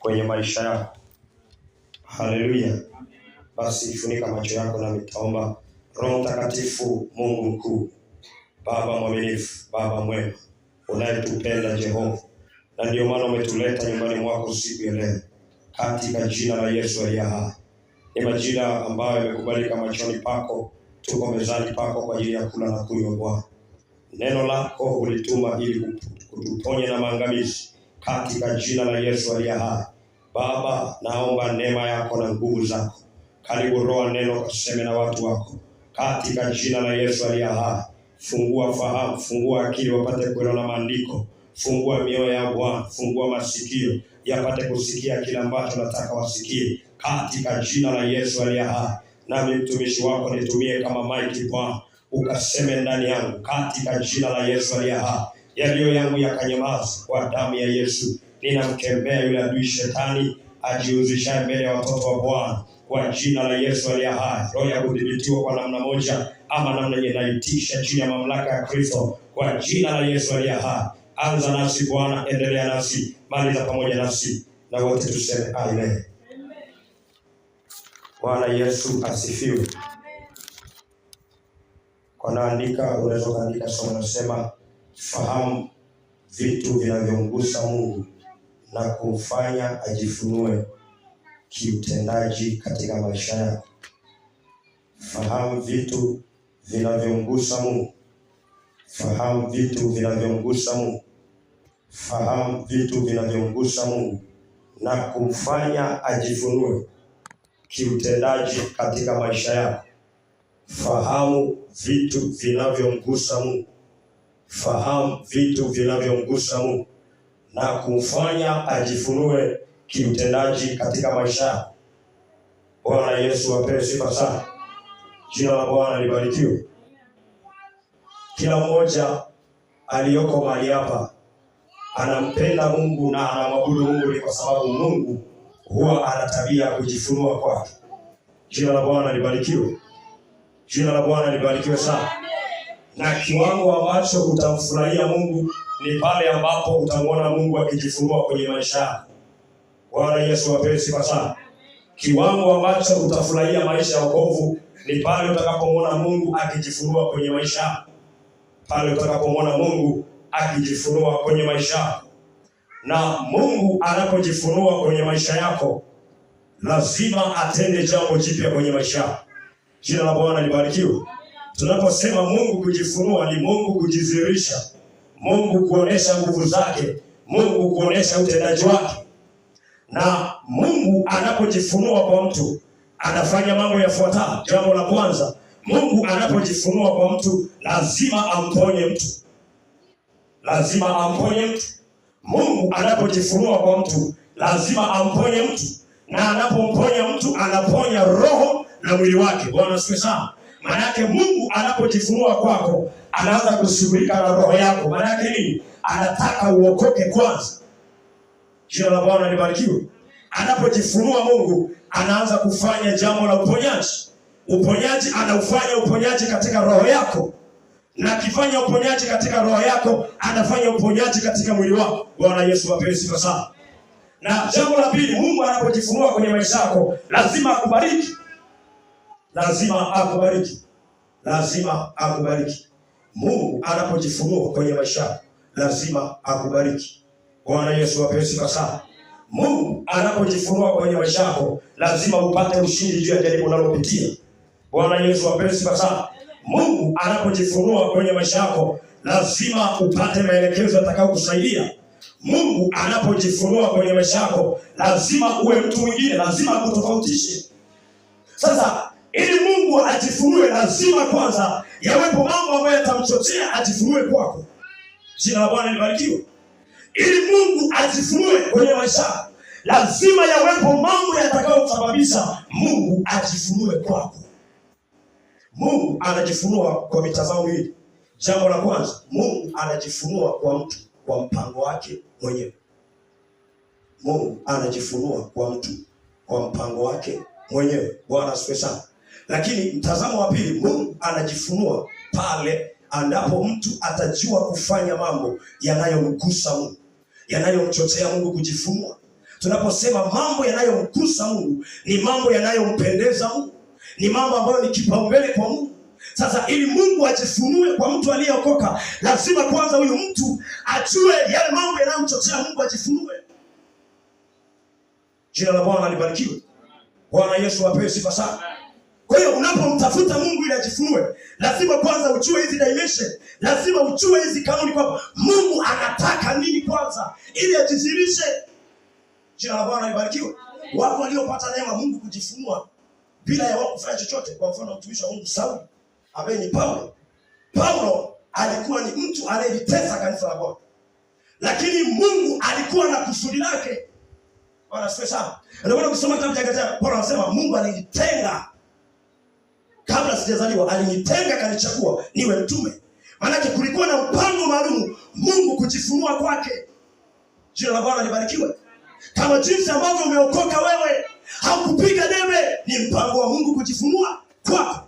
kwenye maisha yako. Haleluya. Basi funika macho yako na nitaomba. Roho Mtakatifu, Mungu mkuu, Baba mwaminifu, Baba mwema, unayetupenda Jehova, na ndio maana umetuleta nyumbani mwako siku ya leo, katika jina la Yesu aliye hai. Ni majira ambayo yamekubalika machoni pako. Tuko mezani pako kwa ajili ya kula na kunywa Bwana. Neno lako ulituma ili kutuponya na maangamizi, katika jina la Yesu aliye hai. Baba, naomba neema yako na nguvu zako. Karibu Roho neno kaseme na watu wako, katika jina la Yesu aliye hai. Fungua fahamu, fungua akili wapate kuelewa maandiko. Fungua mioyo ya Bwana, fungua masikio yapate kusikia kila ambacho nataka wasikie, katika jina la Yesu aliye hai. Nami mtumishi wako nitumie kama maiki Bwana, ukaseme ndani yangu, katika jina la Yesu aliye hai. Yaliyo yangu yakanyamaza kwa damu ya Yesu. Ninamkemea yule adui shetani ajiuzishaye mbele ya watoto wa Bwana, kwa jina la Yesu aliye hai. Roho ya kudhibitiwa kwa namna moja ama namna nyingine chini ya mamlaka ya Kristo, kwa jina la Yesu aliye hai. Anza nasi Bwana, endelea nasi, maliza pamoja nasi, na wote tuseme amen. Bwana Yesu asifiwe. Kwa naandika, unaweza kuandika somo nasema, fahamu vitu vinavyomgusa Mungu na kumfanya ajifunue kiutendaji katika maisha yako. Fahamu vitu vinavyomgusa Mungu. Fahamu vitu vinavyomgusa Mungu. Fahamu vitu vinavyomgusa Mungu na kumfanya ajifunue kiutendaji katika maisha yako. Fahamu vitu vinavyomgusa Mungu. Fahamu vitu vinavyomgusa Mungu na kumfanya ajifunue kiutendaji katika maisha yako. Bwana Yesu apewe sifa sana. Jina la Bwana libarikiwe. Kila mmoja aliyoko mahali hapa anampenda Mungu na anamwabudu Mungu, ni kwa sababu Mungu huwa ana tabia ya kujifunua kwake. Jina la Bwana libarikiwe. Jina la Bwana libarikiwe sana. Na kiwango ambacho utamfurahia Mungu ni pale ambapo utamwona Mungu akijifunua kwenye maisha yako. Bwana Yesu apewe sifa sana. Kiwango ambacho utafurahia maisha ya wokovu ni pale utakapomwona Mungu akijifunua kwenye maisha yako. Pale utakapomwona Mungu akijifunua kwenye maisha yako. Na Mungu anapojifunua kwenye maisha yako, lazima atende jambo jipya kwenye maisha yako. Jina la Bwana libarikiwe. Tunaposema Mungu kujifunua, ni Mungu kujidhihirisha, Mungu kuonesha nguvu zake, Mungu kuonesha utendaji wake. Na Mungu anapojifunua kwa mtu, anafanya mambo yafuatayo. Jambo la kwanza, Mungu anapojifunua kwa mtu, lazima amponye mtu. Lazima amponye mtu. Mungu anapojifunua kwa mtu, lazima amponye mtu. Na anapomponya mtu, anaponya roho na mwili wake. Bwana asifiwe sana. Maana yake Mungu anapojifunua kwako, anaanza kushughulika na roho yako. Maana yake nini? Anataka uokoke kwanza. Jina la Bwana libarikiwe. Anapojifunua Mungu, anaanza kufanya jambo la uponyaji. Uponyaji anaufanya uponyaji katika roho yako. Na akifanya uponyaji katika roho yako, anafanya uponyaji katika mwili wako. Bwana Yesu apewe sifa sana. Na jambo la pili, Mungu anapojifunua kwenye maisha yako, lazima akubariki. Lazima akubariki. Lazima akubariki. Mungu anapojifunua kwenye maisha yako, lazima akubariki. Bwana Yesu apewe sifa sana. Mungu anapojifunua kwenye maisha yako, lazima upate ushindi juu ya jaribu unalopitia. Bwana Yesu apewe sifa sana. Mungu anapojifunua kwenye maisha yako, lazima upate maelekezo yatakayokusaidia. Mungu anapojifunua kwenye maisha yako, lazima uwe mtu mwingine, lazima akutofautishe. Sasa ili Mungu ajifunue, lazima kwanza yawepo mambo ambayo yatamchochea ajifunue kwako. Jina la Bwana libarikiwe. Ili Mungu ajifunue kwenye maisha yako, lazima yawepo mambo yatakayosababisha Mungu ajifunue kwako. Mungu anajifunua kwa mitazamo hii. Jambo la kwanza, Mungu anajifunua kwa mtu kwa mpango wake mwenyewe. Mungu anajifunua kwa mtu kwa mpango wake mwenyewe. Bwana asifiwe sana. Lakini mtazamo wa pili, Mungu anajifunua pale ambapo mtu atajua kufanya mambo yanayomgusa Mungu, yanayomchochea Mungu kujifunua. Tunaposema mambo yanayomgusa Mungu ni mambo yanayompendeza Mungu, ni mambo ambayo ni kipaumbele kwa Mungu. Sasa ili Mungu ajifunue kwa mtu aliyeokoka, lazima kwanza huyu mtu ajue yale mambo yanayomchochea Mungu ajifunue. Jina la Bwana libarikiwe. Bwana Yesu apewe sifa sana. Kwa hiyo unapomtafuta Mungu ili ajifunue, lazima kwanza ujue hizi dimension, lazima ujue hizi kanuni kwamba Mungu anataka nini kwanza ili ajidhihirishe. Jina la Bwana libarikiwe. Watu waliopata neema Mungu kujifunua bila ya wao kufanya chochote, kwa mfano mtumishi wa Mungu Sauli ambaye ni Paulo. Paulo alikuwa ni mtu anayelitesa kanisa la Bwana, lakini Mungu alikuwa na kusudi lake. Bwana asifiwe sana. Ndio maana ukisoma kitabu cha Galatia, Paulo anasema Mungu alinitenga kabla sijazaliwa, alinitenga kanichagua niwe mtume. Maana kulikuwa na mpango maalum Mungu kujifunua kwake. Jina la Bwana libarikiwe. Kama jinsi ambavyo umeokoka wewe, haukupiga debe, ni mpango wa Mungu kujifunua kwako.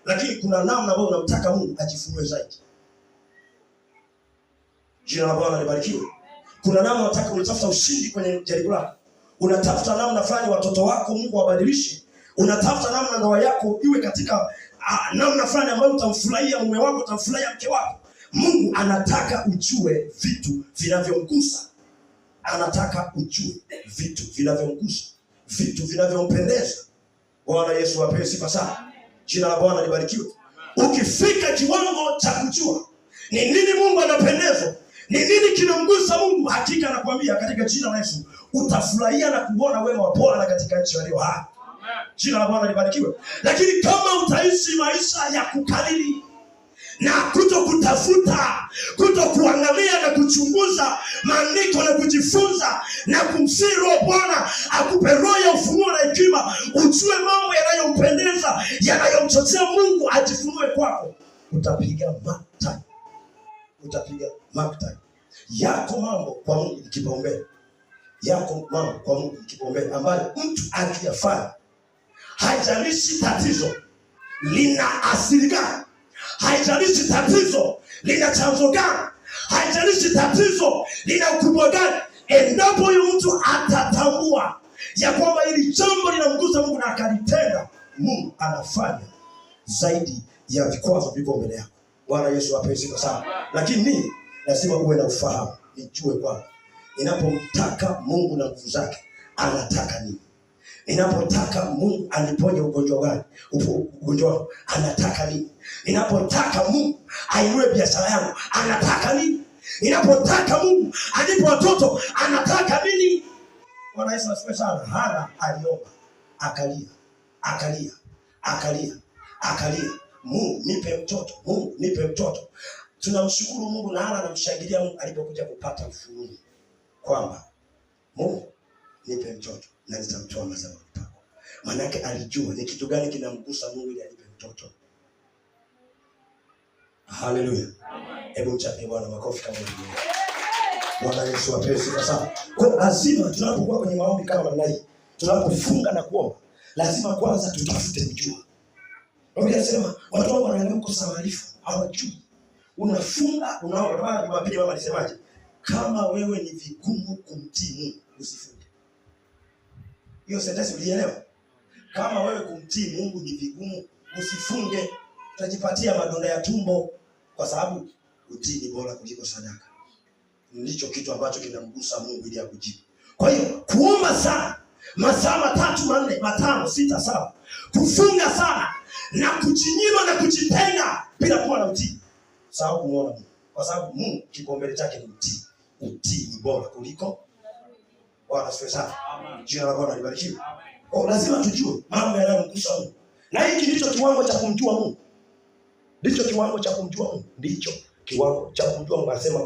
Lakini kuna namna ambayo unamtaka Mungu ajifunue zaidi. Jina la Bwana libarikiwe. Kuna namna unataka unatafuta ushindi kwenye jaribu lako. Unatafuta namna fulani watoto wako Mungu wabadilishe. Unatafuta namna ndoa yako iwe katika namna fulani ambayo utamfurahia mume wako, utamfurahia mke wako. Mungu anataka ujue vitu vinavyomgusa. Anataka ujue vitu vinavyomgusa, vitu vinavyompendeza. Bwana Yesu apewe sifa sana. Jina la Bwana libarikiwe. Ukifika kiwango cha kujua ni nini Mungu anapendezwa, ni nini kinamgusa Mungu, hakika nakwambia katika jina la Yesu utafurahia na kuona wema wa Bwana katika nchi walio hai. Jina la Bwana libarikiwe. Lakini kama utaishi maisha ya kukalili na kutokutafuta, kutokuangalia na kuchunguza maandiko na kujifunza na kumsihi Roho Bwana akupe roho ya ufunuo na hekima, ujue mambo yanayompendeza, yanayomchochea Mungu ajifunue kwako, utapiga mark time. Utapiga mark time. Yako mambo kwa Mungu ni kipaumbele. Yako mambo kwa Mungu ni kipaumbele ambayo mtu akiyafanya, haijalishi tatizo lina asili gani, haijalishi tatizo lina chanzo gani, haijalishi tatizo lina ukubwa gani, endapo huyu mtu atatambua ya kwamba hili jambo linamgusa Mungu na akalitenda, Mungu anafanya zaidi ya vikwazo viko mbele yako. Bwana Yesu apewe sifa sana. Lakini nini? Lazima uwe na ufahamu. Nijue kwamba ninapomtaka Mungu na nguvu zake, anataka nini? Ninapotaka Mungu aniponye ugonjwa gani, ugonjwa anataka nini? Ninapotaka Mungu ainue biashara yangu, anataka nini? Ninapotaka Mungu anipe watoto, anataka nini? Bwana Yesu asifiwe sana. Hana aliomba, akalia. Mungu nipe mtoto, Mungu nipe mtoto. Tunamshukuru Mungu na Hana anamshangilia Mungu alipokuja kupata ufunuo kwamba Mungu nipe mtoto na nitamtoa mazao yako. Maana yake alijua ni kitu gani kinamgusa Mungu ili anipe mtoto. Haleluya. Hebu mchapie Bwana makofi kama hivi. Bwana Yesu apewe sifa sana. Kwa lazima tunapokuwa kwenye maombi kama namna hii, tunapofunga na kuomba, lazima kwanza tutafute kujua. Biblia inasema watu wangu wanaangalia kukosa maarifa, hawajui. Unafunga, unaomba. Kama Jumapili mama alisemaje? Kama wewe ni vigumu kumtii Mungu, usifunge. Hiyo sentensi ulielewa? Kama wewe kumtii Mungu ni vigumu, usifunge. Utajipatia madonda ya tumbo, kwa sababu utii ni bora kuliko sadaka. Ndicho kitu ambacho kinamgusa Mungu ili akujibu. Kwa hiyo kuomba sana, masaa 3, 4, 5, 6, 7, kufunga sana na kujinyima na kujitenga bila kuwa na utii, sababu kumuona Mungu. Kwa sababu Mungu kipaumbele chake ni utii. Utii ni bora kuliko. Bwana asifiwe sana. Jina la Bwana libarikiwe. Kwa lazima tujue mambo yanayomgusa Mungu. Na hiki ndicho kiwango cha kumjua Mungu. Ndicho kiwango cha kumjua Mungu. Ndicho kiwango cha kumjua Mungu. Anasema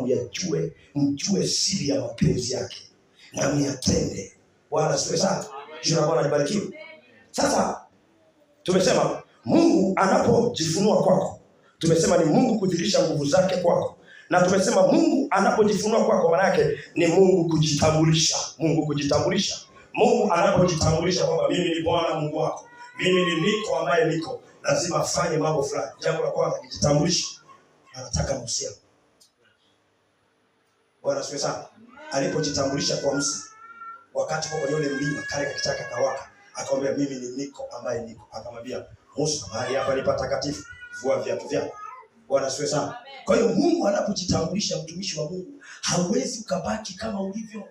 mjue siri ya mapenzi yake na myatende. Bwana asifiwe sana. Jina la Bwana libarikiwe. Sasa tumesema Mungu anapojifunua kwako, tumesema ni Mungu kudhihirisha nguvu zake kwako. Na tumesema Mungu anapojifunua kwako maana yake ni Mungu kujitambulisha. Mungu kujitambulisha. Mungu anapojitambulisha kwamba mimi ni Bwana Mungu wako, mimi ni niko ambaye niko, lazima afanye mambo fulani. Jambo la kwanza kujitambulisha, anataka mahusiano. Bwana asifiwe sana. Alipojitambulisha kwa Musa, wakati kwa kwenye ule mlima kale kichaka kawaka, akamwambia mimi ni niko ambaye niko. Akamwambia Musa, mahali hapa ni patakatifu, vua viatu vyako. Bwana asifiwe sana. Kwa hiyo Mungu anapojitambulisha, mtumishi wa Mungu, hauwezi ukabaki kama ulivyo.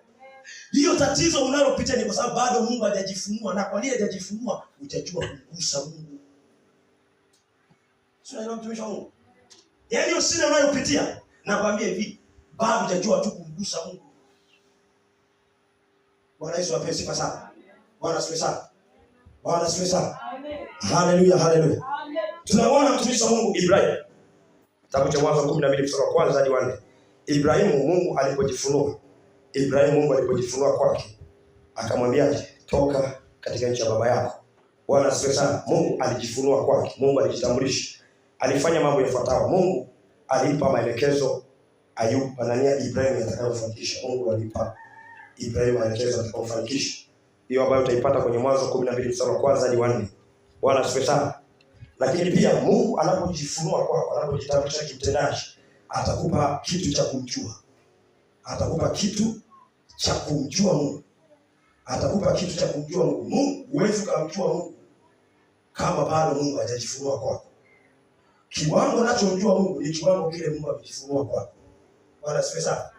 Hiyo tatizo unalopitia ni kwa sababu bado Mungu hajajifunua, na kwa nini hajajifunua? Utajua kumgusa Mungu. Sio mtumishi wa Mungu. Yaani hiyo shida unayopitia, nakwambia hivi, bado hujajua tu kumgusa Mungu. Bwana Yesu apewe sifa sana. Bwana asifiwe sana. Bwana asifiwe sana. Amen. Haleluya, haleluya. Tunaona mtumishi wa Mungu Ibrahim. Kitabu cha Mwanzo 12 mstari wa kwanza hadi 4. Ibrahimu Mungu alipojifunua kwake, akamwambiaje? Toka katika nchi ya baba yako. Bwana asifiwe sana. Mungu alijifunua kwake, Mungu alijitambulisha. Alifanya mambo yafuatayo. Mungu alimpa maelekezo Ibrahim atakayofanikisha. Mungu alimpa Ibrahim maelekezo atakayofanikisha. Hiyo ambayo utaipata kwenye Mwanzo 12 mstari wa kwanza hadi 4. Bwana asifiwe sana. Lakini pia Mungu anapojifunua kwako, anapojitambulisha kimtendaji, atakupa kitu cha kumjua. Atakupa kitu cha kumjua Mungu. Atakupa kitu cha kumjua Mungu. Mungu huwezi kumjua Mungu kama bado Mungu hajajifunua kwako. Kiwango unachomjua Mungu ni kiwango kile Mungu amejifunua kwako. Bwana asifiwe sana.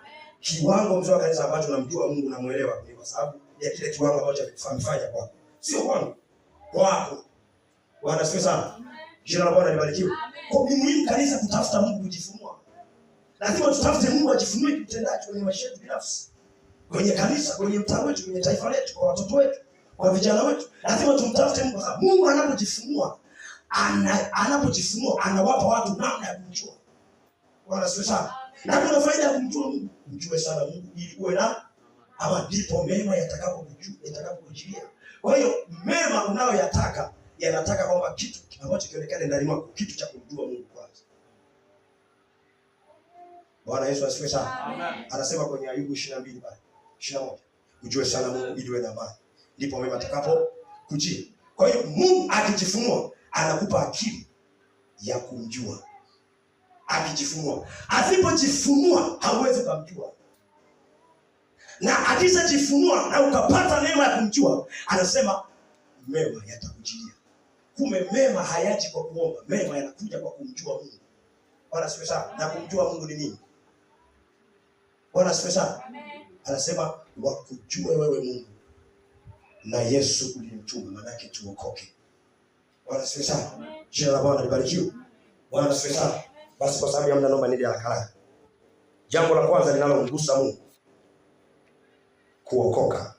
Kiwango mzuri kanisa ambacho unamjua Mungu na muelewa ni kwa sababu ya kile kiwango ambacho amefanya kwako. Sio kwangu. Kwako. Bwana asifiwe sana. Jina la Bwana libarikiwe. Kwa ni muhimu kanisa kutafuta Mungu kujifunua. Lazima tutafute Mungu ajifunue kimtendaji kwenye maisha yetu binafsi. Kwenye kanisa, kwenye mtaa wetu, kwenye taifa letu, kwa watoto wetu, kwa vijana wetu. Lazima tumtafute Mungu kwa sababu Mungu anapojifunua anawapa watu namna ya kumjua. Bwana asifiwe sana. Na kuna faida ya kumjua Mungu. Mjue sana Mungu ili uwe na ama ndipo mema yatakapokujia. Kwa hiyo mema unayoyataka yanataka kwamba kitu ambacho kionekane ndani mwako, kitu cha kumjua Mungu kwanza. Bwana Yesu asifiwe sana. Amen. Anasema kwenye Ayubu 22 pale 21, ujue sana Mungu ili uwe na amani, ndipo mema yatakapokujia. Kwa hiyo Mungu akijifunua anakupa akili ya kumjua. Akijifunua, asipojifunua hauwezi kumjua. Na akijifunua na ukapata neema ya kumjua, anasema mema yatakujilia. Kumbe mema hayaji kwa kuomba, mema yanakuja kwa kumjua Mungu. Bwana asifiwe sana. Na kumjua Mungu ni nini? Bwana asifiwe sana. Anasema wakujue wewe Mungu na Yesu ulimtuma, maana yake tuokoke. Bwana asifiwe sana. Jina la Bwana libarikiwe. Bwana asifiwe sana. Basi kwa sababu ya muda naomba nili haraka. Jambo la kwanza linalomgusa Mungu, kuokoka.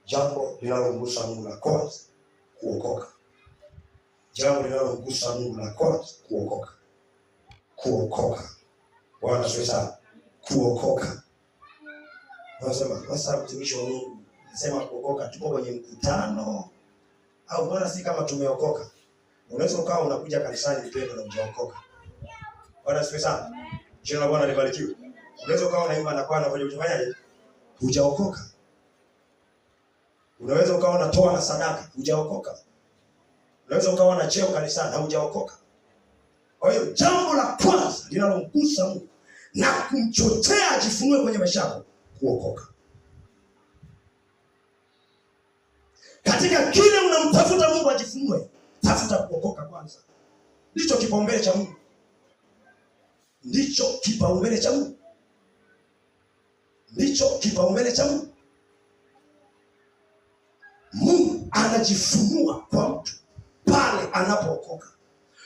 Jambo linalomgusa Mungu la kwanza, kuokoka. Jambo linalomgusa Mungu la kwanza, kuokoka. Bwana asifiwe sana. Kuokoka. Nasema sasa mtumishi wa Mungu, nasema kuokoka, tuko kwenye mkutano au mbona si kama tumeokoka? Unaweza ukawa unakuja kanisani mpendo na hujaokoka. Bwana asifiwe sana. Jina la Bwana libarikiwe. Unaweza ukawa unaimba na kwaya na hujafanyaje? Hujaokoka. Unaweza ukawa unatoa na sadaka, hujaokoka. Unaweza ukawa na cheo kanisani na hujaokoka. Kwa hiyo jambo la kwanza linalomgusa Mungu na kumchochea ajifunue kwenye maisha yako, kuokoka. Katika kile unamtafuta Mungu ajifunue, tafuta kuokoka kwanza. Ndicho kipaumbele cha Mungu. Ndicho kipaumbele cha Mungu. Ndicho kipaumbele cha Mungu. Mungu anajifunua kwa mtu pale anapookoka.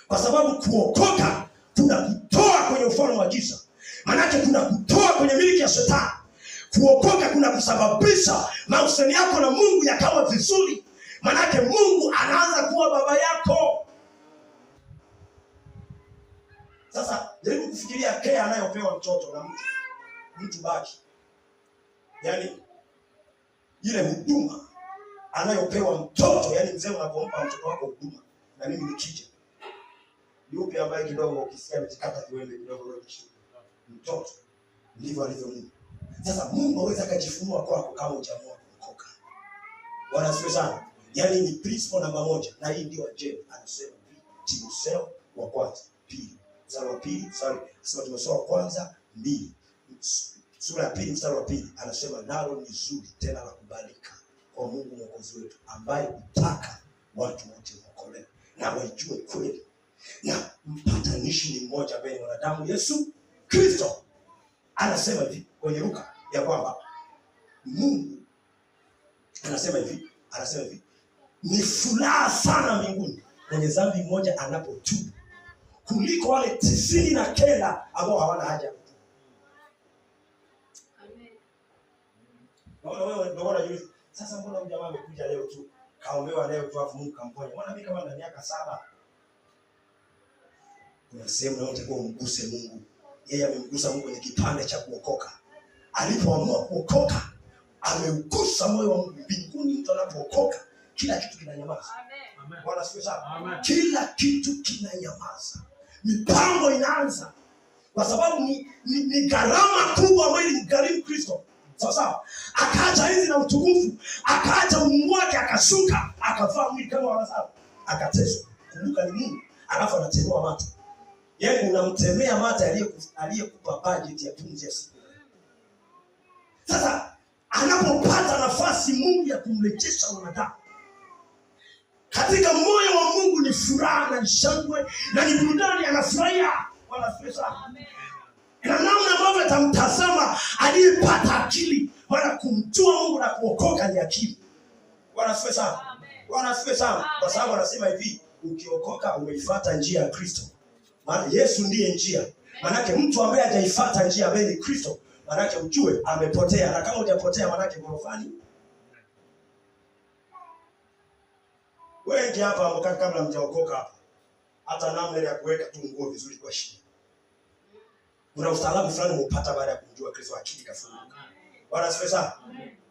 Kwa sababu kuokoka kuna kutoa kwenye ufalme wa giza. Maana kuna kutoa kwenye miliki ya shetani. Kuokoka kuna kusababisha mahusiano yako na Mungu yakawa vizuri. Maana Mungu anaanza kuwa baba yako. Sasa jaribu kufikiria care anayopewa mtoto na mtu baki. Yaani ile huduma anayopewa mtoto, yani mzee unapompa mtoto wako huduma, na mimi nikija. Yupi ambaye kidogo ukisikia amejikata kiwembe kidogo leo mtoto ndivyo alivyo Mungu. Sasa Mungu hawezi akajifunua kwako kama hujaamua kuokoka. Bwana asifiwe sana. Yaani ni principle namba 1 na hii ndio ajenda anasema Timotheo wa kwanza, pili. Sura ya pili, sema tumesoma kwanza 2. sura ya 2 mstari wa 2 anasema nalo ni zuri tena la kubalika kwa Mungu Mwokozi wetu, ambaye hutaka watu wote waokolewe na wajue kweli, na mpatanishi ni mmoja ambaye ni mwanadamu Yesu Kristo. Anasema hivi kwenye Luka ya kwamba Mungu anasema hivi ni furaha sana mbinguni mwenye dhambi mmoja anapotubu kuliko wale 99 ambao hawana haja. Naona wewe sasa, mbona mjamaa amekuja leo tu, kaombewa leo tu afu Mungu kamponya? Mbona mimi kama na miaka 7? Kuna sehemu na unataka umguse Mungu. Yeye amemgusa Mungu kwenye kipande cha kuokoka. Alipoamua kuokoka, ameugusa moyo wa Mungu. Mbinguni mtu anapookoka, kila kitu kinanyamaza. Amen. Bwana asifiwe sana. Kila kitu kinanyamaza. Mipango inaanza. Kwa sababu ni gharama kubwa ambayo ilimgharimu Kristo. Sawa. Akaacha hizi na utukufu, akaacha Mungu wake, akashuka, akavaa mwili kama wa Lazaro, akateswa. Kumbuka ni Mungu, alafu anatemea mate. Yeye unamtemea mate aliyekupa budget ya pumzi ya siku. Sasa anapopata nafasi Mungu ya kumrejesha mwanadamu, katika moyo wa Mungu ni furaha na shangwe na ni burudani, anafurahia. Bwana asifiwe sana. Amen. Na namna ambavyo atamtazama aliyepata akili, wala kumjua Mungu na kuokoka ni akili. Bwana asifiwe sana. Bwana asifiwe sana. Kwa sababu anasema hivi, ukiokoka umeifuata njia ya Kristo. Maana Yesu ndiye njia. Manake mtu ambaye hajaifuata njia ambaye ni Kristo, manake ujue amepotea. Na kama hujapotea manake gorofani. Wengi hapa mkaka kabla mjaokoka hapa, hata namna ya kuweka tu nguo vizuri kwa shida. Kuna ustaarabu fulani mpata baada ya kumjua Kristo, akili kafunguka. Bwana asifiwe sana.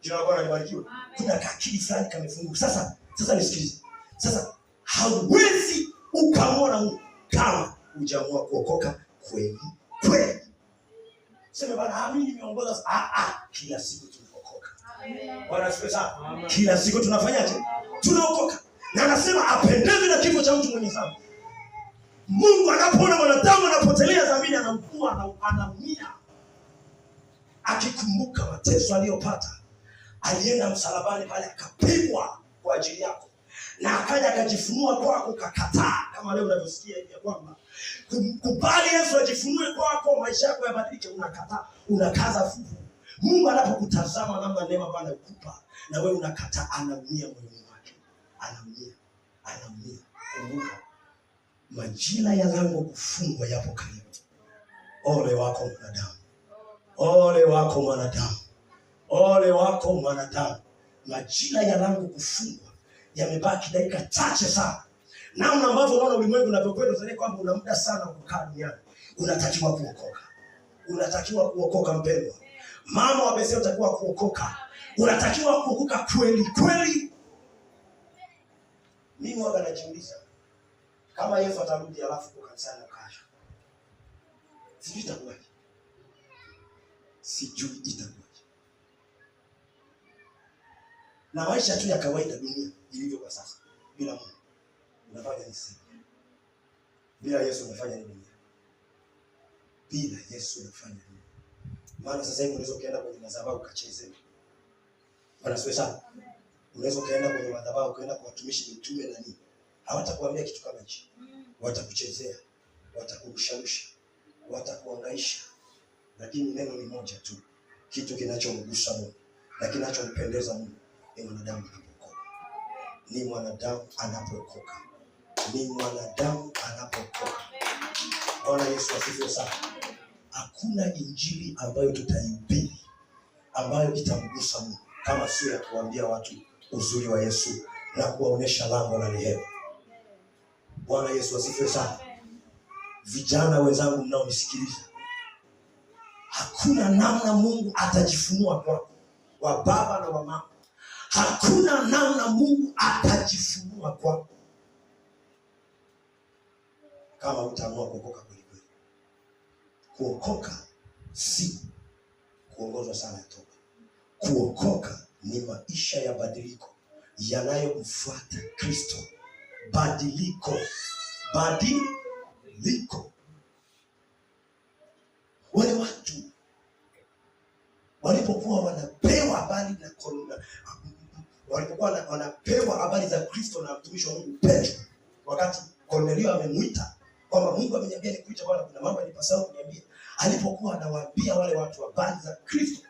Jina la Bwana libarikiwe. Kuna akili fulani kamefunguka. Sasa nisikilize. Sasa hauwezi ukamwona Mungu kama hujaamua kuokoka kweli. Sema bwana, amini nimeongoza. Kila siku tunaokoka. Amen. Bwana asifiwe sana. Kila siku tunafanyaje? Tunaokoka. Na anasema apendezwe na kifo cha mtu mwenye dhambi. Mungu anapoona mwanadamu anapotelea dhambini, anaumia. Akikumbuka mateso aliyopata, alienda msalabani pale akapigwa kwa ajili yako, na akaja akajifunua kwako, ukakataa. Kama leo unavyosikia hivi kwamba kubali Yesu ajifunue kwako, maisha yako yabadilike, unakataa, unakaza fuvu. Mungu anapokutazama namna neema Bwana ukupa, na wewe unakataa, anaumia moyoni wake. Anaumia. Kumbuka, majira ya lango kufungwa yapo karibu. Ole wako mwanadamu. Ole wako mwanadamu. Ole wako mwanadamu. Majira ya lango kufungwa yamebaki dakika chache sana. Namna ambavyo unaona ulimwengu unavyokwenda, unadhani kwamba una muda sana kukaa duniani. Unatakiwa kuokoka. Unatakiwa kuokoka mpendwa. Mama wa Bethel unatakiwa kuokoka. Unatakiwa kuokoka kweli. Mimi waga najiuliza, kama Yesu atarudi alafu kwa kanisani ukasha, sijui itakuwaje. Na maisha tu ya kawaida dunia ilivyo kwa sasa, bila Mungu unafanya nini? Bila Yesu unafanya nini? Bila Yesu unafanya nini? Maana sasa hivi unaweza kaenda kwenye madhabahu ukacheze. Bwana asifiwe sana. Unaweza kaenda kwenye madhabahu ukaenda kwa watumishi mitume na nini, hawatakuambia kitu kama hicho. Watakuchezea, watakurusharusha, watakuangaisha. Lakini neno ni moja tu, kitu kinachomgusa Mungu na kinachompendeza Mungu ni mwanadamu anapokoka. Ni mwanadamu anapokoka. Bwana Yesu asifiwe sana. Hakuna injili ambayo tutaihubiri ambayo itamgusa Mungu kama sio ya kuambia watu uzuri wa Yesu na kuwaonesha lango la rehema. Bwana Yesu asifiwe sana. Vijana wenzangu mnaonisikiliza, hakuna namna Mungu atajifunua kwako, wa baba na wa mama. Hakuna namna Mungu atajifunua kwako kama utaamua kuokoka kweli. Kuokoka si kuongozwa sana ya toba. Kuokoka ni maisha ya badiliko yanayomfuata Kristo. Badiliko. Wale watu walipokuwa wanapewa habari na walipokuwa wanapewa habari za Kristo na mtumishi wa Mungu Petro, wakati Kornelio amemwita kwamba Mungu ameniambia nikuite Bwana, kuna mambo yanipasao kuniambia. Alipokuwa anawaambia wale watu habari za Kristo,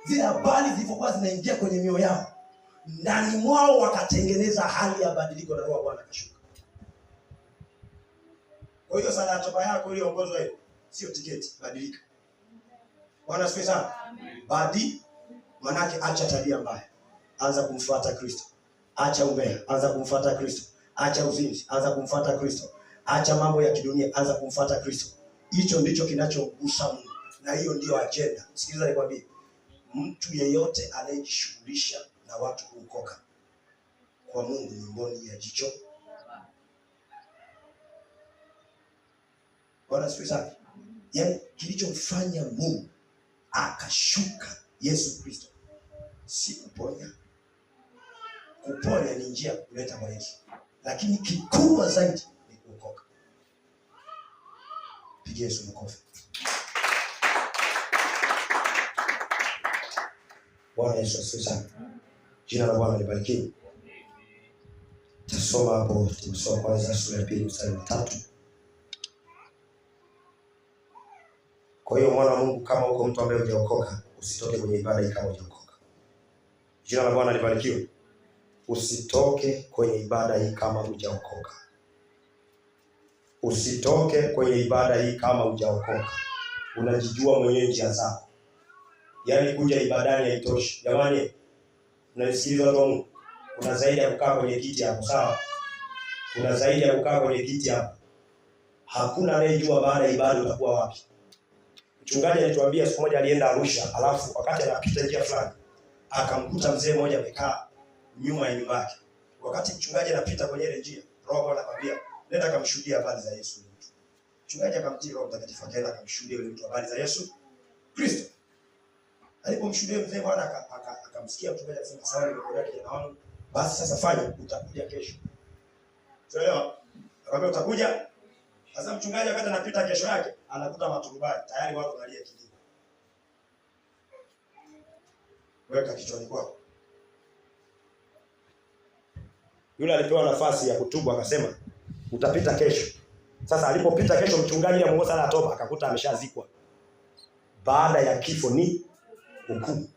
zile habari zilipokuwa zinaingia kwenye mioyo yao, ndani mwao wakatengeneza hali ya badiliko na Roho wa Bwana akashuka. Kwa hiyo sala ya toba yako iliyoongozwa hiyo sio tiketi, badilika. Bwana asifiwe sana. Amen. Manake acha tabia mbaya, anza kumfuata Kristo. Acha umbea, anza kumfuata Kristo. Acha uzinzi, anza kumfuata Kristo. Acha mambo ya kidunia, anza kumfuata Kristo. Hicho ndicho kinachogusa Mungu, na hiyo ndio agenda. Sikiliza nikwambie, mtu yeyote anayejishughulisha na watu kuokoka kwa Mungu ni mboni ya jicho. Bwana asifiwe sana. Yaani kilichomfanya Mungu akashuka Yesu Kristo si kuponya. Kuponya ni njia ya kuleta kwa Yesu, lakini kikubwa zaidi ni kuokoka. Pigia Yesu makofi. Bwana Yesu asifiwe sana. Jina la Bwana libarikiwe. Tasoma hapo, tumesoma kwanza sura ya 2 mstari wa 3. Kwa hiyo mwana wa Mungu, kama uko mtu ambaye hujaokoka, usitoke kwenye ibada hii kama hujaokoka. Jina la Bwana libarikiwe. Usitoke kwenye ibada hii kama hujaokoka. Usitoke kwenye ibada hii kama hujaokoka. Unajijua mwenyewe njia zako. Yaani kuja ibadani haitoshi. Jamani, unanisikiliza watu wa Mungu? Kuna zaidi ya kukaa kwenye kiti hapo, sawa? Kuna zaidi ya kukaa kwenye kiti hapo. Hakuna anayejua baada ya ibada utakuwa wapi. Mchungaji alituambia siku moja alienda Arusha, alafu wakati anapita njia fulani akamkuta mzee mmoja amekaa nyuma ya nyumba yake. Wakati mchungaji anapita kwenye ile njia, Roho anakwambia, nenda akamshuhudia habari za Yesu. Mchungaji akamtii Roho Mtakatifu, akaenda akamshuhudia yule mtu habari za Yesu Kristo. Alipomshuhudia mzee, Bwana akamsikia mchungaji akisema, sawa, nimekuja kijana wangu, basi sasa fanya, utakuja kesho. Sawa? Akamwambia utakuja. Sasa mchungaji wakati anapita kesho yake, anakuta maturubai tayari watu wanalia kilio. Weka kichwani kwako. Yule alipewa nafasi ya kutubu, akasema utapita kesho. Sasa alipopita kesho, mchungaji amuongoza na toba, akakuta ameshazikwa. Baada ya kifo ni hukumu.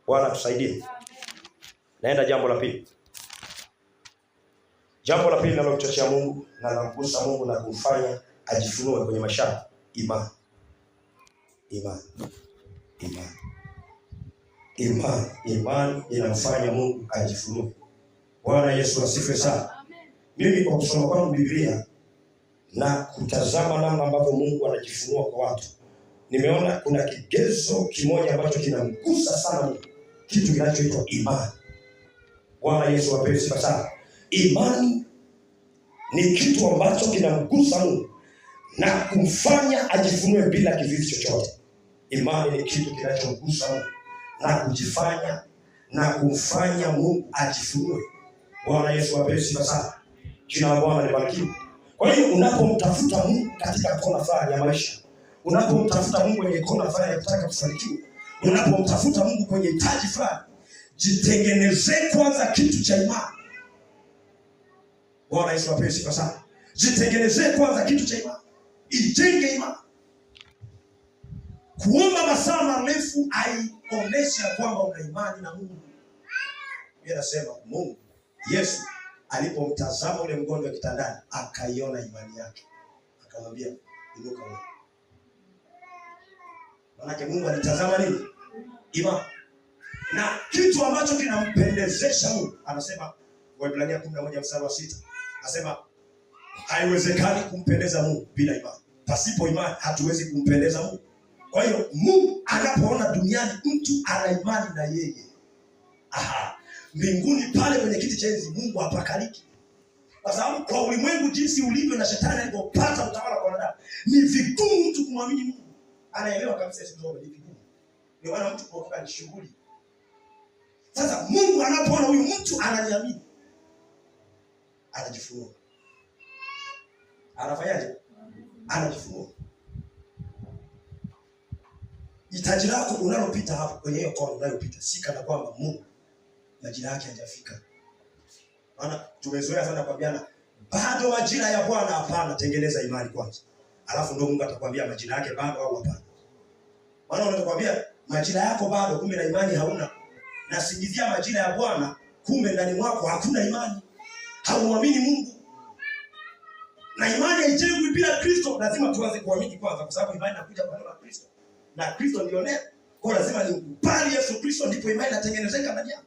Bwana tusaidie. Naenda jambo la pili. Jambo la pili linalomchochea Mungu na linamgusa Mungu na kumfanya ajifunue kwenye maisha, imani. Imani inamfanya Mungu ajifunue. Bwana Yesu asifiwe sana. Mimi kwa kusoma kwangu Biblia na kutazama namna ambavyo Mungu anajifunua kwa watu, nimeona kuna kigezo kimoja ambacho kinamgusa sana Mungu, kitu kinachoitwa imani. Bwana Yesu apewe sifa sana. Imani ni kitu ambacho kinamgusa Mungu na kumfanya ajifunue bila kizuizi chochote. Imani ni kitu kinachomgusa Mungu na kujifanya na kumfanya Mungu ajifunue. Bwana Yesu apewe sifa sana. Jina la Bwana libarikiwe. Kwa hiyo unapomtafuta Mungu katika kona fulani ya maisha, unapomtafuta Mungu kwenye kona fulani ya kutaka kufanikiwa, unapomtafuta Mungu kwenye hitaji fulani, jitengenezee kwanza kitu cha imani. Bwana Yesu apewe sifa sana. Jitengenezee kwanza kitu cha imani. Ijenge imani. Kuomba masaa marefu haionesha kwamba una imani na Mungu. Mimi nasema Mungu, Yesu alipomtazama ule mgonjwa kitandani, akaiona imani yake. Akamwambia, inuka wewe. Maana Mungu alitazama nini? Imani. Na kitu ambacho kinampendezesha Mungu, anasema Waebrania 11 mstari wa 6. Anasema haiwezekani kumpendeza Mungu bila imani. Pasipo imani hatuwezi kumpendeza Mungu. Kwa hiyo Mungu anapoona duniani mtu ana imani na yeye, mbinguni pale kwenye kiti cha enzi Mungu hapakaliki. Kwa sababu kwa ulimwengu jinsi ulivyo na shetani alipopata utawala kwa wanadamu, ni vigumu mtu kumwamini Mungu. Anaelewa kabisa hizo ni vigumu. Ndio maana mtu kuokoka ni shughuli. Sasa Mungu anapoona huyu mtu ananiamini, anajifunua. Anafanyaje? Anajifunua. hitaji lako unalopita hapo kwenye hiyo kona unayopita, si kana kwamba Mungu majira yake hajafika. Maana tumezoea sana kuambiana bado majira ya Bwana. Hapana, tengeneza imani kwanza, alafu ndio Mungu atakwambia majira yake bado au hapana. Maana unaweza kuambia majira yako bado, kumbe na imani hauna. Na singizia majira ya Bwana, kumbe ndani mwako hakuna imani. Haumwamini Mungu. Na imani haijengwi bila Kristo. Lazima tuanze kuamini kwanza, kwa sababu imani inakuja kwa neno la Kristo. Na Kristo ndio neno. Kwa lazima nikubali Yesu Kristo, ndipo imani inatengenezeka ndani yako.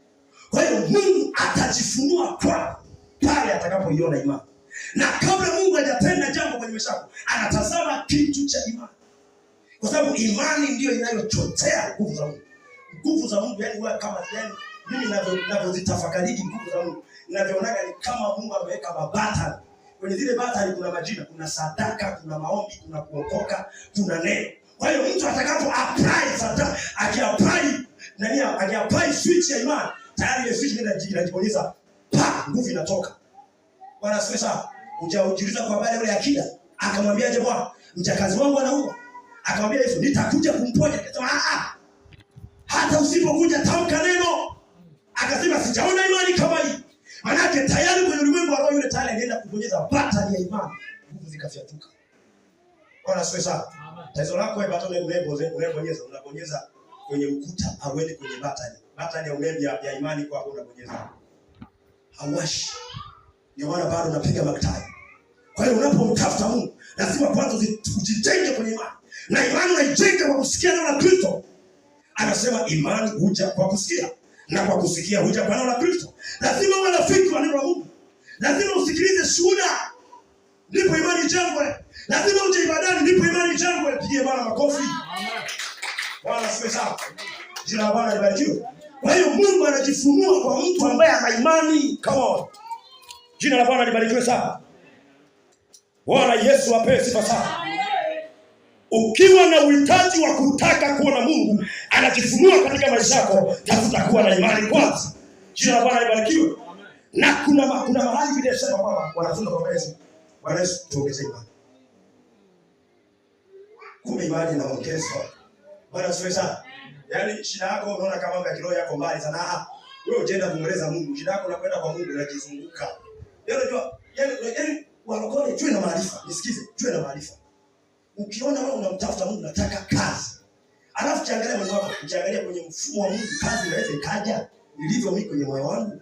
Kwa hiyo Mungu atajifunua kwako pale atakapoiona imani. Na kabla Mungu hajatenda jambo kwenye maisha yako, anatazama kitu cha imani. Kwa sababu imani ndio inayochochea nguvu za Mungu. Nguvu za Mungu, yani wewe kama yani mimi ninavyozitafakari nguvu za Mungu, ninavyonaga ni kama Mungu ameweka mabata. Kwenye zile bata kuna majina, kuna sadaka, kuna maombi, kuna kuokoka, kuna neno. Kwa hiyo mtu atakapo apply sadaka, akiapply switch ya imani, tayari ile switch inajibonyeza, pa nguvu inatoka. Bwana asifiwe sana. Unajiuliza kwa habari yule akida, akamwambiaje Bwana, mjakazi wangu anaua. Akamwambia Yesu, nitakuja kumponya. Akasema hata usipokuja tamka neno. Akasema sijaona imani kama hii. Manake tayari kwenye ulimwengu wa roho yule tayari anaenda kubonyeza button ya imani. Nguvu zikafyatuka. Bwana asifiwe sana. Tatizo lako wewe button unabonyeza kwenye ukuta au kwenye button. Button ya umeme ya imani kwa hapo unabonyeza. Hawashi. Ndio maana bado unapiga maktari. Kwa hiyo unapomtafuta Mungu, lazima kwanza ujitenge kwenye imani. Na imani unaijenga kwa kusikia neno la Kristo. Anasema imani huja kwa kusikia, na kwa kusikia huja kwa neno la Kristo. Lazima uwe rafiki wa neno la Mungu. Lazima usikilize shuhuda, ndipo imani ijengwe. Lazima uje ibadani, ndipo imani ijengwe. Pigie Bwana makofi. Bwana asifiwe sana. Jina la Bwana libarikiwe. Kwa hiyo Mungu anajifunua kwa mtu ambaye ana imani. Come on. Jina la Bwana libarikiwe sana. Bwana Yesu apewe sifa sana. Ukiwa na uhitaji wa kutaka kuona Mungu anajifunua katika maisha yako, tafuta kuwa na imani kwanza. Jina la Bwana libarikiwe. Na kuna mahali Biblia inasema kwamba wanafunzi wa Yesu, Bwana Yesu tuongeze imani. Kumbe imani inaongezwa. Bwana asifiwe sana. Yaani shida yako unaona kama mambo ya kiroho yako mbali sana. Wewe unaenda kumweleza Mungu. Shida yako unakwenda kwa Mungu unajizunguka. Yaani walokole tuwe na maarifa. Nisikize, tuwe na maarifa. Ukiona wewe unamtafuta Mungu unataka kazi, alafu kiangalia moyo wako, ukiangalia kwenye mfumo wa Mungu, kazi inaweza ikaja ilivyo mimi kwenye moyo wangu.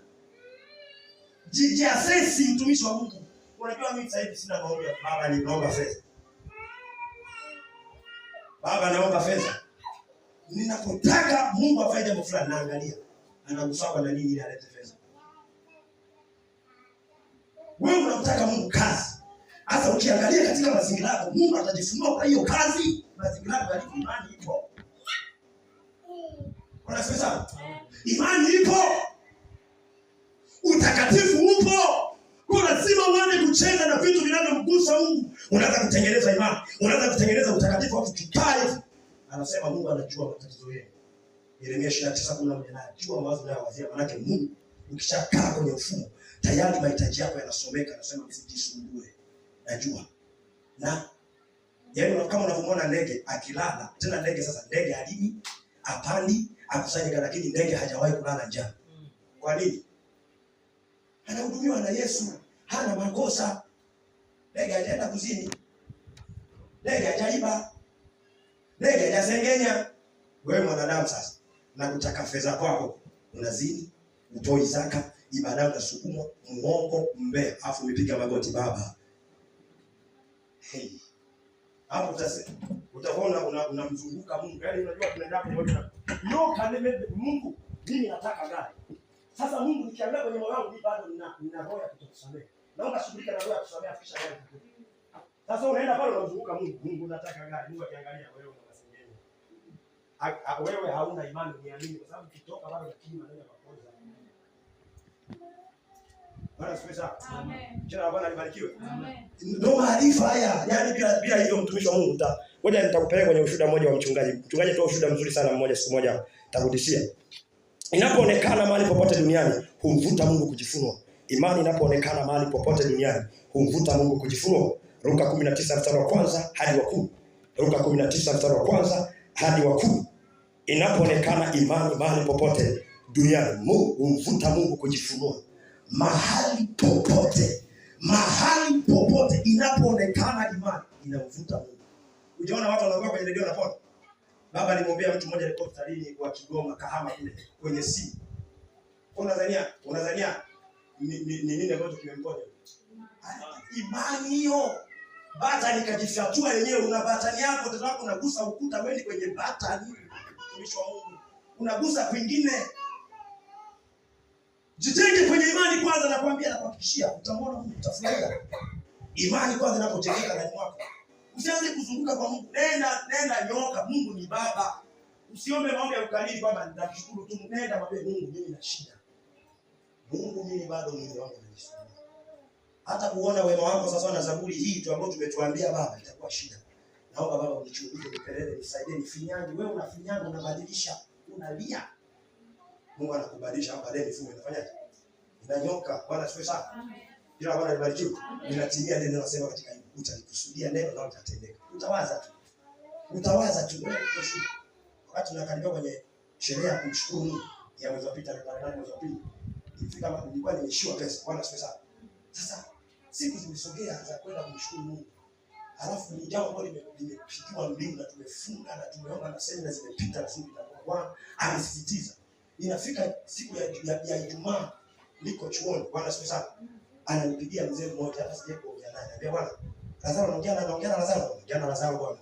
Jiasesi mtumishi wa Mungu. Unajua mimi sasa hivi sina maombi ya baba, ninaomba fedha. Baba naomba fedha. Ninapotaka Mungu afanye jambo fulani, naangalia anaguswa na nini ili alete fedha. Wewe unamtaka Mungu kazi. Sasa ukiangalia katika mazingira yako, Mungu atajifunua kwa hiyo kazi. Mazingira yako yalipo, imani ipo. Unasikia sana? Imani ipo. Utakatifu upo. Kwa lazima uanze kucheza na vitu vinavyomgusa Mungu. Unaanza kutengeneza imani, unaanza kutengeneza utakatifu wa kitai. Anasema Mungu anajua matatizo yenu. Yeremia 29:11 anajua mawazo unayowazia. Maana Mungu ukishakaa kwenye mfumo, tayari mahitaji yako yanasomeka. Anasema msijisumbue. Najua. Na yaani kama unavyomuona ndege akilala, tena ndege sasa ndege halini, apandi, akusanyika, lakini ndege hajawahi kulala njaa. Kwa nini? Anahudumiwa na Yesu, hana makosa. Ndege hajaenda kuzini. Ndege hajaiba. Ndege hajasengenya. Wewe mwanadamu sasa, na kutaka fedha kwako, unazini, utoi zaka, ibada unasukumwa, muongo, mbea, afu umepiga magoti baba. Hey. Hapo utaona unamzunguka Mungu. Yaani unajua tunaenda pamoja na yoka Mungu, mimi nataka gari. Sasa Mungu nikiangalia kwenye moyo wangu bado nina roho ya kutokusamehe. Naomba shughulika na roho ya kusamehe afikisha gari. Sasa unaenda pale unamzunguka Mungu. Mungu nataka gari. Mungu akiangalia wewe unasengenya. Wewe hauna imani uniamini kwa sababu ukitoka bado unakiri maneno ya makosa. Bwana asifiwe. Amen. Jina la Bwana libarikiwe. Amen. Ndio maarifa haya. Yaani bila hivyo mtumishi wa Mungu ngoja nitakupeleka kwenye ushuhuda mmoja wa mchungaji. Mchungaji toa ushuhuda mzuri sana mmoja siku moja takudishia. Inapoonekana mahali popote duniani humvuta Mungu kujifunua. Imani inapoonekana mahali popote duniani humvuta Mungu kujifunua. Luka 19 mstari wa kwanza hadi wa 10. Luka 19 mstari wa kwanza hadi wa 10. Inapoonekana imani mahali popote duniani, Mungu humvuta Mungu kujifunua. Mahali popote inapoonekana imani inamvuta Mungu. Unaona watu wanaongea kwenye redio na pona. Baba alimwambia mtu mmoja alikuwa hospitalini kwa Kigoma Kahama kule kwenye simu. Unadhania ni nini ambacho kimemponya? Imani hiyo. Batani kajifyatua yenyewe. Una batani yako, mtoto wako unagusa ukuta, wewe kwenye batani. Mtumishi wa Mungu, unagusa kwingine. Jitenge kwenye imani kwanza, nakwambia, nakuhakikishia utamwona Mungu, utafurahia. Imani kwanza inapojengeka ndani mwako. Usianze kuzunguka kwa Mungu. Nenda nyoka, Mungu ni Baba. Usiombe maombi ya ukalili kwamba nitakushukuru tu. Nenda mwambie Mungu, mimi na shida. Mungu, mimi bado mwili wangu unanisumbua. Hata kuona wema wako sasa na Zaburi hii tu ambayo tumetuambia Baba itakuwa shida. Naomba Baba unichunguze, nipelele, nisaidie, nifinyange. Wewe unafinyanga, unabadilisha, unalia. Mungu anakubadilisha hapa leo, mifumo inafanyaje? Inanyoka. Bwana asifiwe sana. Amen. Kila Bwana alibarikiwe. Ninatimia neno nasema katika hili. Utalikusudia neno na utatendeka. Utawaza tu wewe utoshuka. Wakati tunakaribia kwenye sherehe ya kumshukuru Mungu ya mwezi wa pili, mwezi wa pili. Nilifika nilikuwa nimeshiwa pesa. Bwana asifiwe sana. Sasa siku zimesogea za kwenda kumshukuru Mungu. Alafu ni jambo ambalo limepigiwa mbingu na tumefunga na tumeomba na semina zimepita na siku itakuwa. Bwana amesisitiza. Inafika siku ya Ijumaa niko chuoni. Bwana asifiwe sana. Ananipigia mzee mmoja hata sije kuongea naye. Anambia bwana, Lazaro anaongea na Lazaro bwana.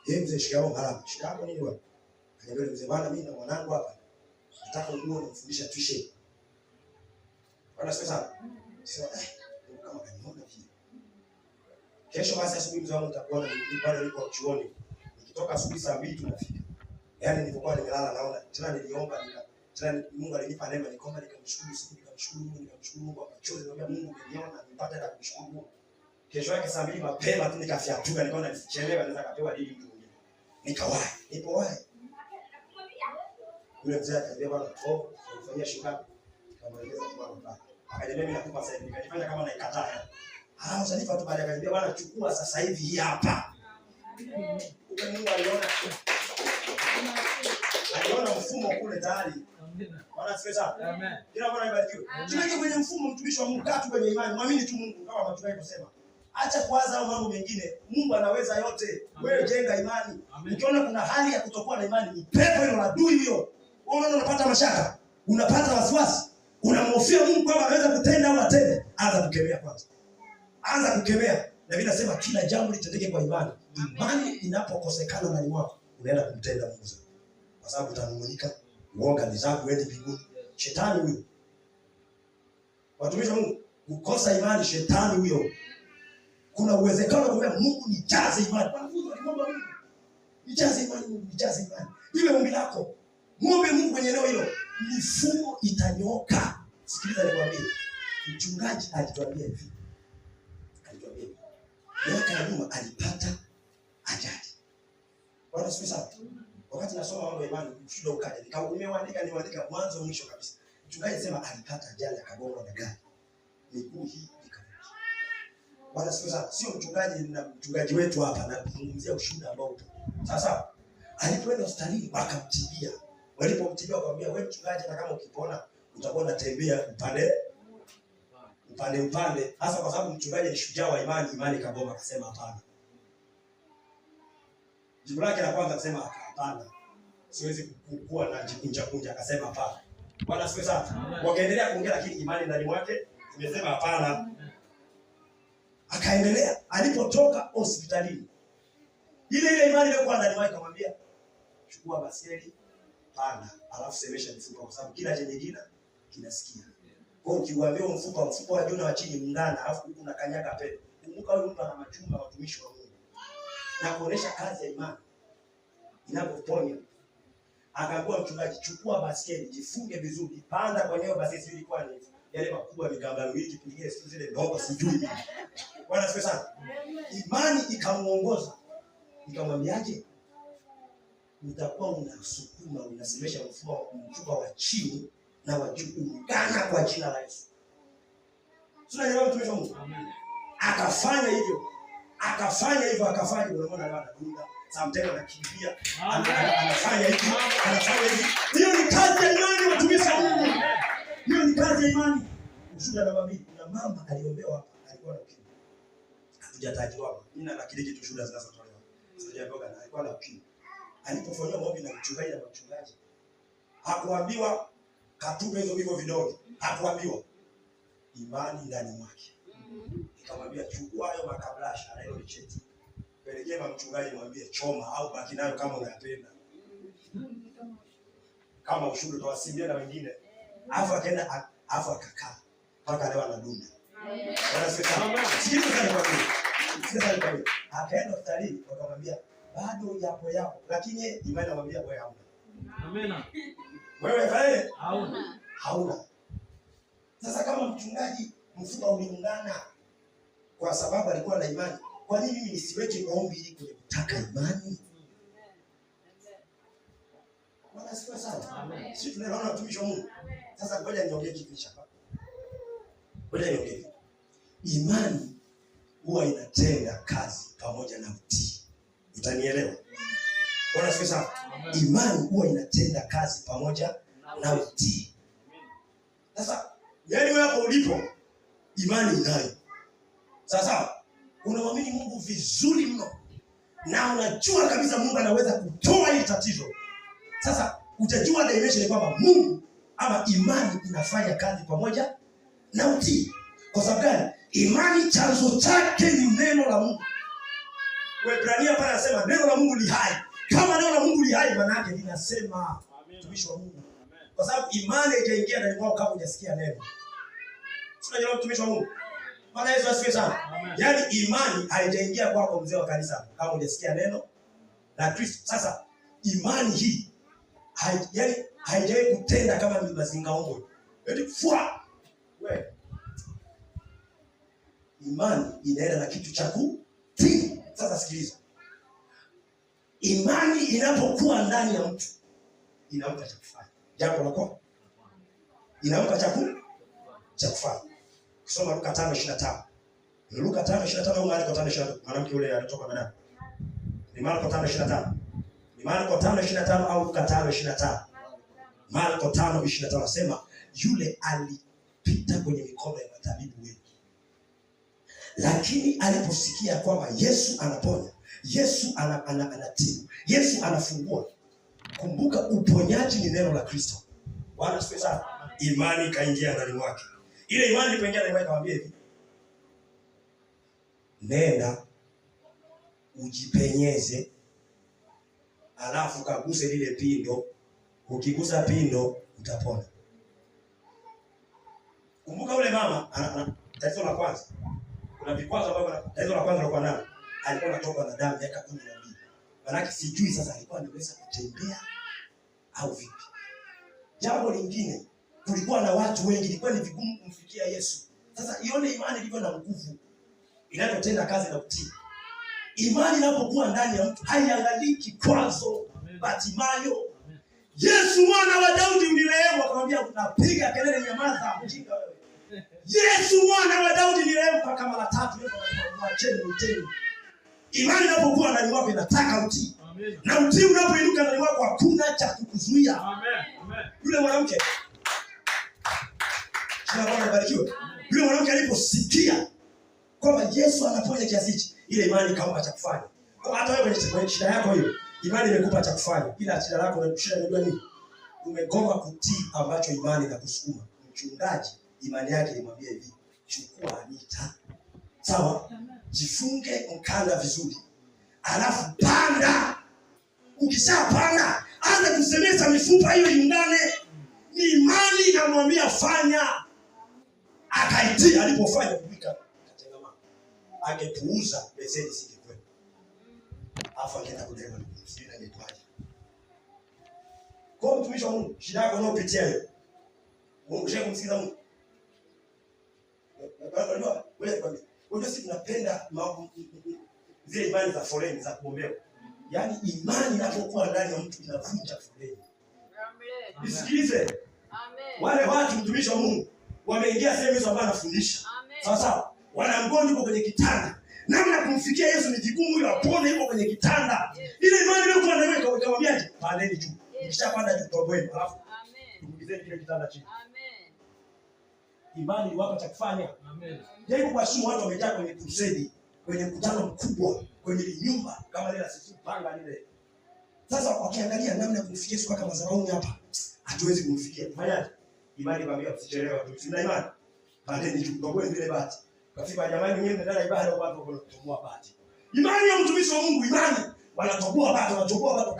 Yeye mzee shikao haraka. Shikao nini bwana? Ananiambia mzee bwana, mimi na mwanangu hapa nataka uone nifundisha tuition. Bwana asifiwe sana. Sio kama kaniona hivi. Kesho basi asubuhi mzee wangu nitakuwa pale niko chuoni. Nikitoka asubuhi saa 2 tunafika. Yaani nilipokuwa nimelala naona tena niliomba tena Mungu alinipa neema nikaomba nikamshukuru Mungu akachoza na Mungu niliona nipate na kumshukuru Mungu. Kesho yake saa 2 mapema tu nikafyatuka nikaona nisichelewe naweza kapewa dili mtu mwingine. Nikawahi. Nipowahi. Yule mzee akaniambia bwana ufanyia shukrani. Nikamweleza kwa baba. Akaniambia mimi nakupa sasa hivi. Nikajifanya kama naikataa. Usanipa tu baada akaniambia bwana chukua sasa hivi hii hapa. Mungu aliona mfumo kule tayari. Bwana asifiwe sana. Amen. Kila Bwana ibarikiwe. Tuweke kwenye mfumo, mtumishi wa Mungu, kaa kwenye imani, muamini tu Mungu kama mtumishi alivyosema. Acha kuwaza au mambo mengine. Mungu anaweza yote. Wewe jenga imani. Ukiona kuna hali ya kutokuwa na imani, ni pepo hilo la adui hiyo. Wewe unapata mashaka, unapata wasiwasi, unamhofia Mungu kwamba anaweza kutenda au atende. Anza kukemea kwanza. Anza kukemea. Na Biblia inasema kila jambo litendeke kwa imani. Imani inapokosekana ndani mwako, unaenda kumtenda Mungu. Kwa sababu utanung'unika, uoga ni zako uende mbinguni. Shetani huyo. Watumishi wa Mungu, kukosa imani shetani huyo. Kuna uwezekano kwamba Mungu nijaze imani. Wanafunzi walimwomba Mungu, nijaze imani Mungu, nijaze imani. Ile ombi lako, muombe Mungu kwenye eneo hilo, mifumo itanyooka. Sikiliza nikwambie. Mchungaji alituambia hivi. Miaka ya nyuma alipata ajali. Bwana asifiwe sana. Wakati nasoma mambo ya imani, shida ukaja. Nimeandika mwanzo mwisho kabisa. Mchungaji sema alipata ajali akagongwa na gari. Miguu hii ikavunjika. Bwana asifiwe sana. Sio mchungaji na mchungaji wetu hapa na kuzungumzia ushuhuda ambao upo. Sasa alipoenda hospitalini wakamtibia. Walipomtibia wakamwambia wewe mchungaji, na kama ukipona utakuwa unatembea upande. Hasa kwa sababu mchungaji ni shujaa wa imani kaboma, akasema hapana. Jibu lake la kwanza akasema hapana. Siwezi kukua na jikunja, akasema hapana. Bwana asifiwe sana. Wakaendelea kuongea lakini imani ndani mwake imesema hapana. Akaendelea, alipotoka hospitalini, ile imani iliyokuwa ndani mwake akamwambia chukua baskeli, panda, alafu semesha mfupa kwa sababu kila chenye jina kinasikia. Kwa ukiwaambia mfupa wa juu na wa chini mngana, alafu huku unakanyaga pepo. Kumbuka huyu mtu ana machumba, watumishi wa Mungu. Na kuonesha kazi ya imani inapoponya. Akaambiwa mchungaji, chukua baskeli, jifunge vizuri, panda kwenye hiyo baskeli. Ilikuwa ni yale makubwa migamba wiki kupigia siku zile ndogo sijui. Bwana asifiwe sana. Imani ikamuongoza. Nikamwambiaje? Utakuwa unasukuma, unasemesha mfupa wa chini na wa juu ungana kwa jina la Yesu. Tunaelewa mtumishi wa Mungu? Amen. Akafanya hivyo. Unaona bwana dunda. Samtego anakimbia, anafanya hivi, anafanya hivi. Hiyo ni kazi ya imani, watumishi wa Mungu. Hiyo ni kazi ya imani. Ushuhuda namba 2, kuna mama aliombewa hapa, alikuwa na ukimwi. Hatujatajiwa hapa. Mimi na kile kitu shuhuda zinazotolewa. Sijaambiwa na alikuwa na ukimwi. Alipofanywa maombi na mchungaji na mchungaji, hakuambiwa katupe hizo hivyo vidole. Hakuambiwa. Imani ndani mwake. Nikamwambia chukua hayo makablasha na hiyo cheti. Pelekea kwa mchungaji mwambie choma au baki nayo kama unayapenda. Kama ushuhuda utawasimulia na wengine. Akaenda akakaa mpaka leo anadunda. Akaenda hospitalini wakamwambia bado yapo lakini imani anamwambia wewe hauna. Amina. Wewe fae? Hauna. Sasa kama mchungaji mfupa uliungana kwa sababu alikuwa na imani, kwa nini mimi nisiweke maombi ili kwenye kutaka imani? Bwana sifa sana. Amen. Sisi tunaona watumishi wa Mungu. Sasa ngoja niongee kitu hapa. Ngoja niongee. Imani huwa inatenda kazi pamoja na utii. Utanielewa? Bwana sifa sana. Imani huwa inatenda kazi pamoja na utii. Sasa yaani wewe hapo ulipo imani inayo. Sasa unamwamini Mungu vizuri mno na unajua kabisa Mungu anaweza kutoa hili tatizo. Sasa utajua dimension kwamba Mungu ama imani inafanya kazi pamoja na utii. Kwa sababu gani? Imani chanzo chake ni neno la Mungu. Waebrania pale anasema neno la Mungu li hai. Kama neno la Mungu li hai maana yake linasema mtumishi wa Mungu. Kwa sababu imani itaingia ndani kwako kama hujasikia neno. Unajua mtumishi wa Mungu. Bwana Yesu asifiwe sana. Yaani imani haijaingia kwako mzee wa kanisa kama hujasikia neno la Kristo. Sasa imani hii haijawahi kutenda kama mazingaombwe. Eti fua. Wewe. Imani inaenda na kitu cha kutii. Sasa sikiliza. Imani inapokuwa ndani ya mtu inampa cha kufanya. Jambo la kwanza. Inampa cha kufanya. Kusoma Luka 5:25. Luka 5:25 au Marko 5:25. Mwanamke yule alitoka Madani. Ni Marko 5:25. Ni Marko 5:25 au Luka 5:25. Marko 5:25 nasema yule alipita kwenye mikono ya matabibu wengi. Lakini aliposikia kwamba Yesu anaponya, Yesu anatibu, Yesu anafungua. Kumbuka uponyaji ni neno la Kristo. Bwana asifiwe sana. Imani kaingia ndani mwake. Ile imani ilipoingia ndani mwake akamwambia hivi. Nenda ujipenyeze alafu kaguse lile pindo. Ukigusa pindo utapona. Kumbuka ule mama tatizo la kwanza. Kuna vikwazo ambavyo tatizo la kwanza alikuwa nalo. Alikuwa anatoka na damu miaka 12. Maana sijui sasa alikuwa anaweza kutembea au vipi. Jambo lingine, kulikuwa na watu wengi, ilikuwa ni vigumu kumfikia Yesu. Sasa ione imani ilivyo na nguvu inayotenda kazi na kutii. Imani inapokuwa ndani ya mtu haiangalii kikwazo. Batimayo, Yesu mwana wa Daudi unirehemu, akamwambia unapiga kelele nyamaza mjinga wewe. Yesu mwana wa Daudi unirehemu mpaka mara 3 ndipo mwacheni mteni. Imani inapokuwa ndani mwako inataka utii. Amen. Na utii unapoinuka ndani mwako hakuna cha kukuzuia. Amen. Yule mwanamke Bwana barikiwe. Yule mwanamke aliposikia kwamba Yesu anaponya kiasi hichi, ile imani ikampa cha kufanya. Kwa hata wewe kwenye shida yako hiyo, imani imekupa cha kufanya. Ila shida lako na shida unajua nini? Umegoma kutii ambacho imani inakusukuma. Mchungaji imani yake imwambia hivi, chukua Anita. Sawa? Jifunge mkanda vizuri. Alafu panda. Ukishapanda, anza kusemeza mifupa hiyo iungane. Ni imani inamwambia fanya. Akaitii, alipofanya kubika katengama. Angepuuza beseni singekuwa. Alafu angeenda kujenga msikiti na ngetwaje. Kwa mtumishi wa Mungu, shida yako unayopitia hiyo. Mungu shaka kumsikiza Mungu. Wewe sisi tunapenda zile imani za foleni za kuombea. Yaani imani inapokuwa ndani ya mtu inavunja foleni. Amen. Nisikilize. Amen. Wale watu mtumishi wa Mungu wameingia sehemu hizo ambazo anafundisha. Sawa sawa. Wana mgonjwa kwenye kitanda. Namna kumfikia Yesu ni vigumu, ili apone yuko kwenye kitanda. Ile imani ile kwa nawe ukamwambiaje? Pandeni juu. Ukishapanda juu toboeni, alafu tumugizeni kile kitanda chini. Amen. Imani ni wapa cha kufanya. Amen. Jaribu kuashumu watu wamejaa kwenye crusade, kwenye mkutano mkubwa, kwenye nyumba kama ile sisi panga lile. Sasa wakiangalia namna ya kumfikia Yesu kama madhabahuni hapa, hatuwezi kumfikia. Fanyaje? Imani kwambia msichelewe watu. Sina imani. Pandeni juu toboeni vile bati. Kafika jamani, mwenyewe ndani ibada watu wanatoboa bati. Imani ya mtumishi wa Mungu, imani wanatoboa bati, wakatoboa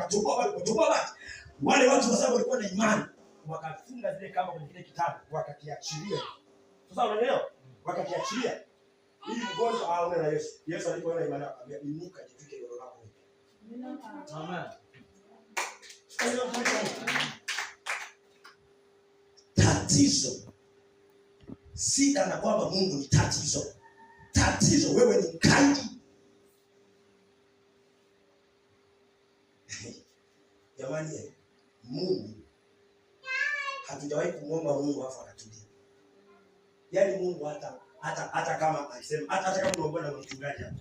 bati. Wale watu kwa sababu walikuwa na imani, wakafunga zile kama kwenye kile kitabu, wakakiachilia. Sasa unaelewa? Wakakiachilia. Ili mgonjwa aone na Yesu. Yesu alipoona imani akamwambia, inuka jitwike godoro lako. Amen. Tatizo si kana kwamba Mungu ni tatizo. Tatizo wewe ni mkaidi. Jamani, Mungu hatujawahi kumwomba Mungu afa akatulia. Yaani Mungu hata kama alisema hata kama unaomba na mchungaji hapa.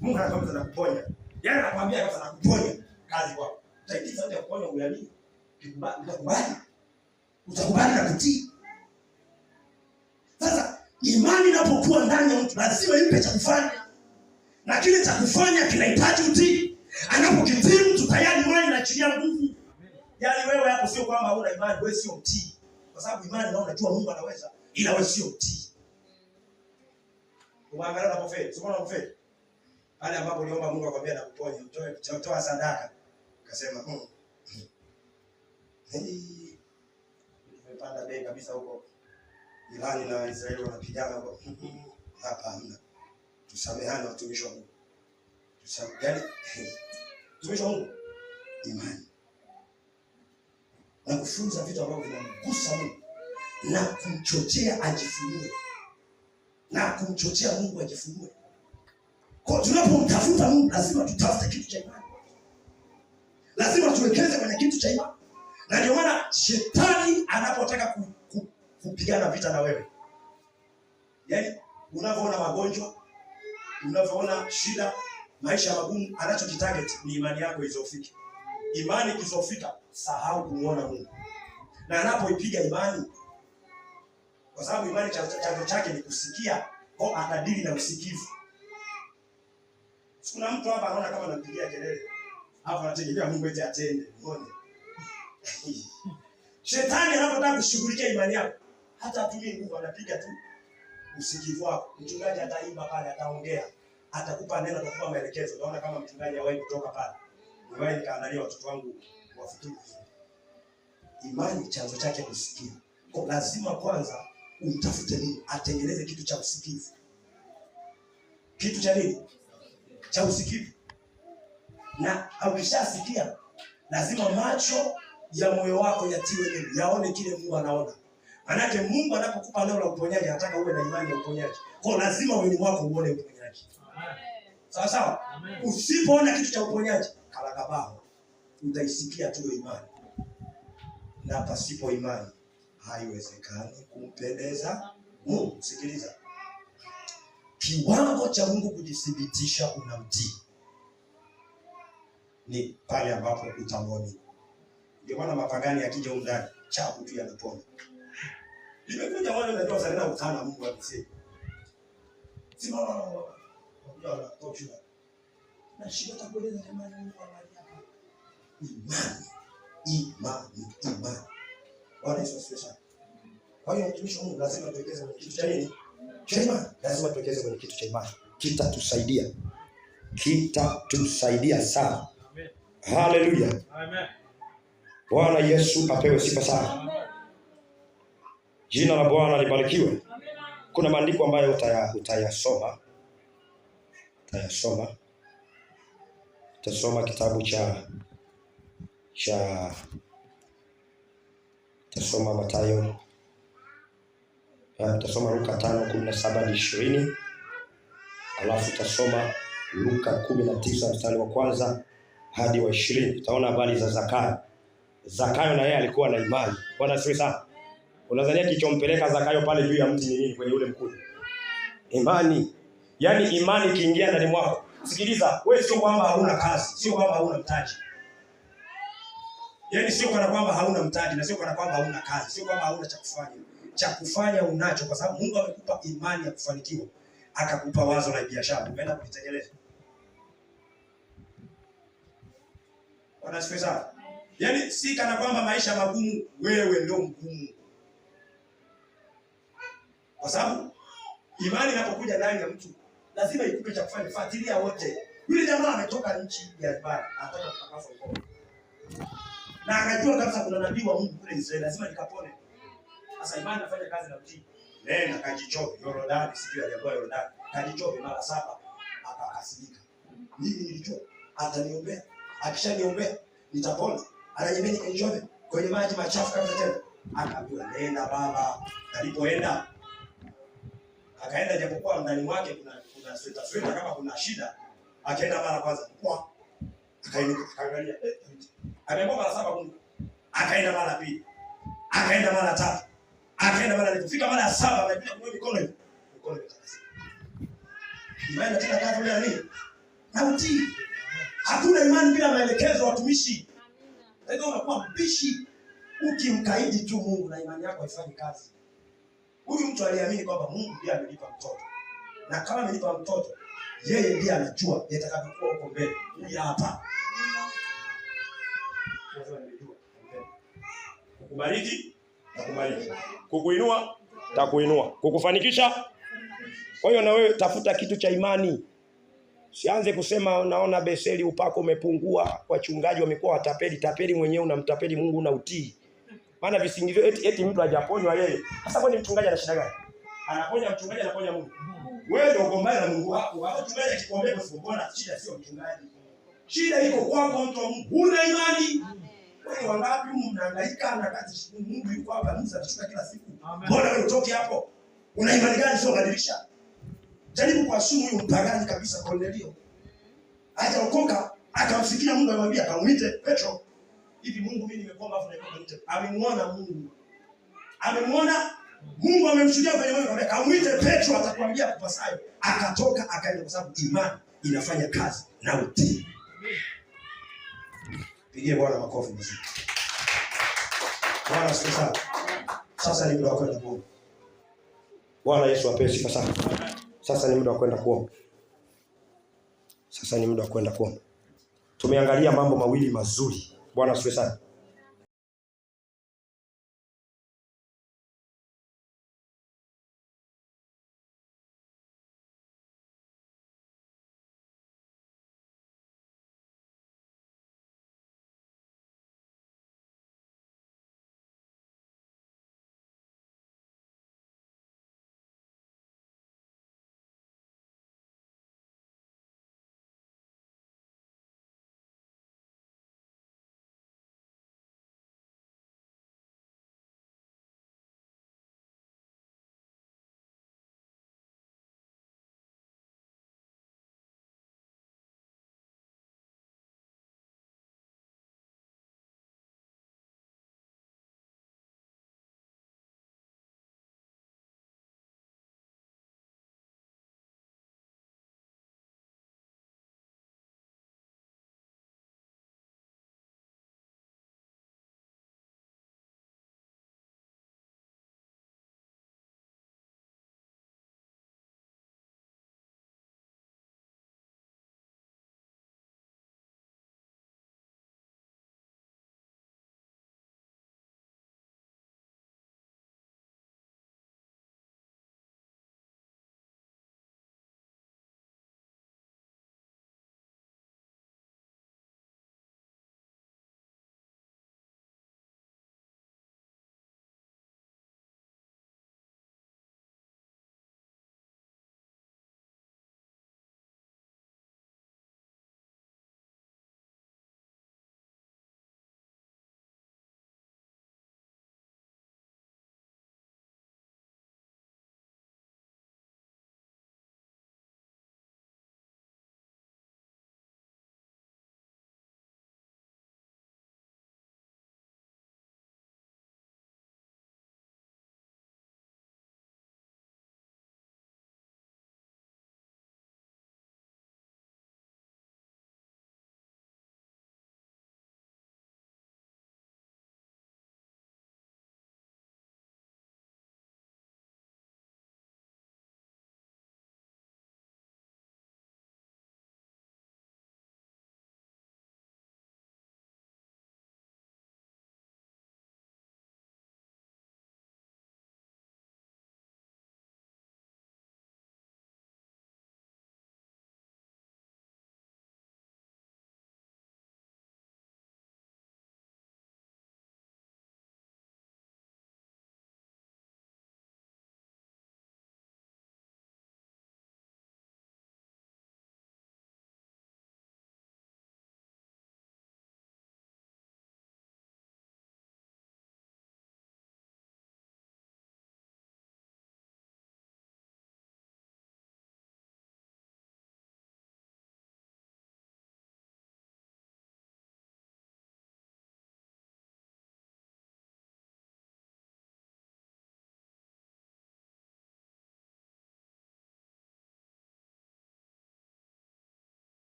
Mungu anakwambia anakuponya. Yaani anakuambia kama anakuponya kazi kwako. Utaitikia sauti ya kuponya uamini. Utakubali na kutii. Sasa imani inapokuwa ndani ya mtu lazima impe cha kufanya. Na kile cha kufanya kinahitaji utii. Anapokitii mtu tayari imani inaachilia nguvu. Yaani wewe hapo sio kwamba huna imani, wewe sio mtii. Kwa sababu imani nao unajua Mungu anaweza, ila wewe sio mtii. Umeangalia na profeti, sio na profeti. Pale ambapo uliomba Mungu akwambia na kuponya, toa sadaka. Akasema, nimepanda bei kabisa huko. Irani na Israeli wanapigana huko. Hapa hamna. Tusamehane watumishi wa Mungu. Yaani watumishi wa Mungu, imani. Na kufunza vitu ambavyo vinamgusa Mungu na kumchochea ajifunue. Na kumchochea Mungu ajifunue. Kwa tunapomtafuta Mungu lazima tutafute kitu cha imani. Lazima tuwekeze kwenye kitu cha imani. Na ndio maana shetani anapotaka kupigana vita na wewe. Yaani unavyoona magonjwa, unavyoona shida, maisha magumu, anachokitarget ni imani yako izofike. Imani ikizofika, sahau kumuona Mungu. Na anapoipiga imani, kwa sababu imani chanzo chake ni kusikia, kwa atadili na usikivu. Kuna mtu hapa anaona kama anampigia kelele, hapo anategemea Mungu eti atende. Uone. Shetani anapotaka kushughulikia imani yako, hata atumie nguvu, anapiga tu usikivu wako. Mchungaji ataimba pale, ataongea, atakupa neno, atakupa maelekezo. Unaona kama mchungaji hawahi kutoka pale. Niwahi nikaangalia watoto wangu wafikiri. Imani chanzo chake kusikia. Kwa lazima kwanza umtafute nini? Atengeneze kitu cha usikivu. Kitu cha nini? Cha usikivu. Na ukishasikia, lazima macho ya moyo wako yatiwe nini? Yaone kile Mungu anaona. Manake Mungu anapokupa neno la uponyaji anataka uwe na imani ya uponyaji. Kwa lazima wewe wako uone uponyaji. Sawa sawa? Usipoona kitu cha uponyaji, kalakabaho, utaisikia tu imani. Na pasipo imani haiwezekani kumpendeza Mungu. Sikiliza. Kiwango cha Mungu kujithibitisha unamtii ni pale ambapo utamwamini. Ndio maana mapagani yakija huko ndani, chapu tu yanapona. Nimekuja wale ndio wasaliana utana Mungu akisema. Simama na tochi. Na shida takueleza jamani, Mungu analiapa. Imani. Bwana Yesu asifiwe. Kwa hiyo mtumishi wa Mungu lazima tuwekeze kwenye kitu cha nini? Cha imani. Lazima tuwekeze kwenye kitu cha imani. Kitatusaidia sana. Amen. Haleluya. Amen. Bwana Yesu apewe sifa sana. Amen. Jina la Bwana libarikiwe. Amen. Kuna maandiko ambayo utayasoma. Utasoma kitabu utasoma Mathayo. Utasoma Luka 5:17-20. Alafu utasoma Luka 19 mstari wa kwanza hadi wa 20. Utaona habari za Zakayo. Zakayo na yeye alikuwa na imani. Bwana asifiwe sana. Unadhania kilichompeleka Zakayo pale juu ya mti ni nini kwenye ule mkuyu? Imani. Yaani imani ikiingia ndani mwako. Sikiliza, wewe sio kwamba hauna kazi, sio kwamba hauna mtaji. Yaani sio kana kwamba hauna mtaji na sio kana kwamba hauna kazi, sio kwamba hauna cha kufanya. Cha kufanya unacho kwa sababu Mungu amekupa imani ya kufanikiwa. Akakupa wazo la biashara, umeenda kulitekeleza. Wanasifiwa. Yaani si kana kwamba maisha magumu wewe ndio mgumu. Kwa sababu imani inapokuja ndani ya mtu lazima ikupe cha kufanya. Fuatilia wote. Yule jamaa ametoka nchi ya Dubai, anataka kutakaswa mkono. Na akajua kabisa kuna nabii wa Mungu kule Israeli, lazima nikapone. Sasa imani inafanya kazi na mtii. Nenda kajichope, Yordani, sijui aliambiwa Yordani. Kajichope mara 7 akakasirika. Mimi nilijua ataniombea. Akishaniombea nitapona. Ananiambia nikajichope kwenye maji machafu kabisa tena. Akaambiwa nenda baba. Alipoenda akaenda japokuwa ndani mwake kuna sweta kama kuna shida. Akaenda mara kwanza kwa akainuka akaangalia ameomba mara 7 Mungu. Akaenda mara 2. Akaenda mara 3. Akaenda mara 4. Fika mara 7 anapiga kwa mikono hivi. Mikono imetakasika. Imani tena kazi ya nini? Na utii. Hakuna imani bila maelekezo watumishi. Ndio unakuwa mbishi ukimkaidi tu Mungu na imani yako haifanyi kazi. Huyu mtu aliamini kwamba Mungu ndiye amenipa mtoto. Na kama amenipa mtoto, yeye ndiye anajua yatakavyokuwa huko mbele. Huyu hapa. Kukubariki na kubariki. Kukuinua na kuinua. Kukufanikisha. Kwa hiyo na wewe tafuta kitu cha imani. Sianze kusema naona Beseli upako umepungua, wachungaji wamekuwa watapeli, tapeli mwenyewe unamtapeli Mungu na utii. Maana visingizio eti mtu hajaponywa yeye. Sasa kwani mchungaji ana shida gani? Anaponya mchungaji, anaponya Mungu. Wewe ndio ugombana na Mungu wako. Hapo mchungaji akikuombea kufumbona, shida sio mchungaji. Shida iko kwako mtu wa Mungu. Huna imani. Wewe wangapi mnahangaika na kazi Mungu yuko hapa Musa anashuka kila siku. Mbona wewe utoki hapo? Una imani gani sio badilisha? Jaribu kuasumu huyu mpagani kabisa Kornelio. Hajaokoka, akamsikia Mungu anamwambia akamuite Petro. Hivi Mungu mimi nimekuomba afu naikuita. Amemuona Mungu. Amemuona Mungu amemshuhudia kwenye moyo wake. Akamuite Petro atakwambia kupasayo. Akatoka akaenda kwa sababu imani inafanya kazi na utii. Pigie Bwana makofi mzuri. Bwana asifiwe. Sasa ni muda wa kwenda kuomba. Bwana Yesu apewe sifa sana. Sasa ni muda wa kwenda kuomba. Sasa ni muda wa kwenda kuomba. Tumeangalia mambo mawili mazuri. Bwana asifiwe sana.